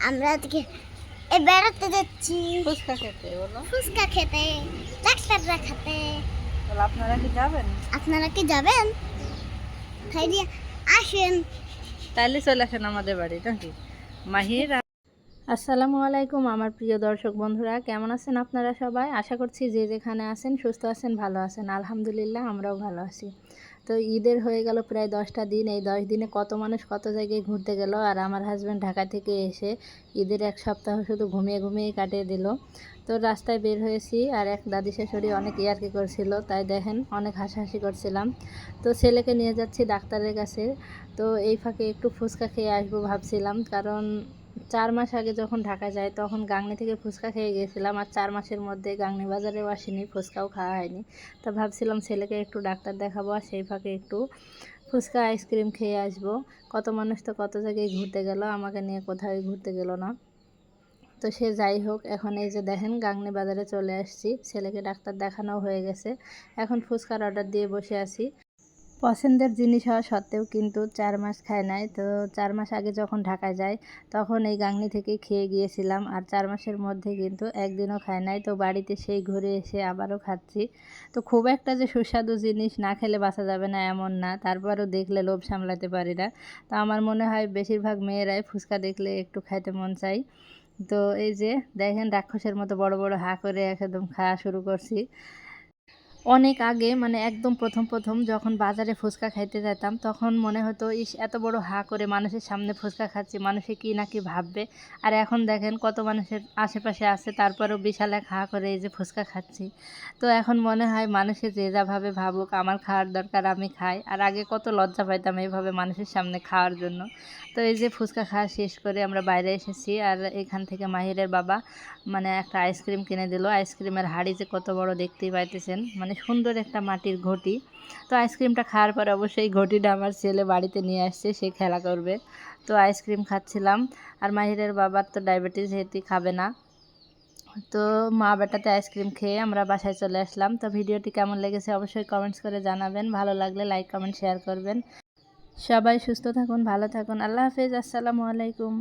আমরা আজকে বেড়াতে যাচ্ছি ফুচকা খেতে। বলো ফুচকা খেতে, ডাক্তাররা খেতে। বলো, আপনারা কি যাবেন? আপনারা কি যাবেন? তাইলে আসেন। তাইলে চলে আসেন আমাদের বাড়ি নাকি মাহির। আসসালামু আলাইকুম আমার প্রিয় দর্শক বন্ধুরা, কেমন আছেন আপনারা সবাই? আশা করছি যে যেখানে আছেন সুস্থ আছেন, ভালো আছেন। আলহামদুলিল্লাহ আমরাও ভালো আছি। তো ঈদের হয়ে গেল প্রায় 10টা দিন। এই 10 দিনে কত মানুষ কত জায়গায় ঘুরতে গেল, আর আমার হাজব্যান্ড ঢাকা থেকে এসে ঈদের এক সপ্তাহ শুধু ঘুমিয়ে ঘুমিয়ে কাটিয়ে দিল। তো রাস্তায় বের হয়েছি, আর এক দাদি শাশুড়ি অনেক ইয়ার্কি করছিল, তাই দেখেন অনেক হাসাহাসি করছিলাম। তো ছেলেকে নিয়ে যাচ্ছি ডাক্তারের কাছে। তো এই ফাঁকে একটু ফুচকা খেয়ে আসবো ভাবছিলাম, কারণ 4 মাস আগে যখন ঢাকা যায় তখন গাংনী থেকে ফুচকা খেয়ে গিয়েছিলাম, আর 4 মাসের মধ্যে গাংনী বাজারেও আসিনি, ফুচকাও খাওয়া হয়নি। তো ভাবছিলাম ছেলেকে একটু ডাক্তার দেখাবো, আর সেই ফাঁকে একটু ফুচকা আইসক্রিম খেয়ে আসবো। কত মানুষ তো কত জায়গায় ঘুরতে গেল, আমাকে নিয়ে কোথাও ঘুরতে গেল না। তো সে যাই হোক, এখন এই যে দেখেন গাংনী বাজারে চলে আসছি, ছেলেকে ডাক্তার দেখানো হয়ে গেছে। এখন ফুচকার অর্ডার দিয়ে বসে আছি। পছন্দের জিনিস হওয়া সত্ত্বেও কিন্তু 4 মাস খায় নাই। তো 4 মাস আগে যখন ঢাকায় যাই তখন এই গাংনী থেকেই খেয়ে গিয়েছিলাম, আর 4 মাসের মধ্যে কিন্তু একদিনও খায় নাই। তো বাড়িতে সেই ঘুরে এসে আবারও খাচ্ছি। তো খুব একটা যে সুস্বাদু জিনিস না খেলে বাঁচা যাবে না এমন না, তারপরও দেখলে লোভ সামলাতে পারি না। তো আমার মনে হয় বেশিরভাগ মেয়েরাই ফুচকা দেখলে একটু খাইতে মন চাই। তো এই যে দেখেন রাক্ষসের মতো বড় বড় হা করে একদম খাওয়া শুরু করছি। অনেক আগে মানে একদম প্রথম যখন বাজারে ফুচকা খাইতে যেতাম তখন মনে হতো ইস এত বড় হা করে মানুষের সামনে ফুচকা খাচ্ছি, মানুষে কি না কি ভাববে। আর এখন দেখেন কত মানুষের আশেপাশে আছে, তারপরেও বিশাল এক হা করে এই যে ফুচকা খাচ্ছি। তো এখন মনে হয় মানুষে যে যা ভাবে ভাবুক, আমার খাওয়ার দরকার, আমি খাই। আর আগে কত লজ্জা পাইতাম এইভাবে মানুষের সামনে খাওয়ার জন্য। তো এই যে ফুচকা খাওয়া শেষ করে আমরা বাইরে এসেছি, আর এখান থেকে মাহিরের বাবা মানে একটা আইসক্রিম কিনে দিল। আইসক্রিমের হাঁড়ি যে কত বড় দেখতেই পাইতেছেন, মানে সুন্দর একটা মাটির ঘটি। তো আইসক্রিমটা খাওয়ার পর অবশ্যই ঘটিটা আমার ছেলে বাড়িতে নিয়ে আসছে, সে খেলা করবে। তো আইসক্রিম খাচ্ছিলাম। আর মাহিরের বাবার তো ডায়াবেটিস, যেহেতু খাবে না। তো মা বেটাতে আইসক্রিম খেয়ে আমরা বাসায় চলে আসলাম। তো ভিডিওটি কেমন লেগেছে অবশ্যই কমেন্টস করে জানাবেন, ভালো লাগলে লাইক কমেন্ট শেয়ার করবেন। সবাই সুস্থ থাকুন, ভালো থাকুন, আল্লাহ হাফেজ, আসসালামু আলাইকুম।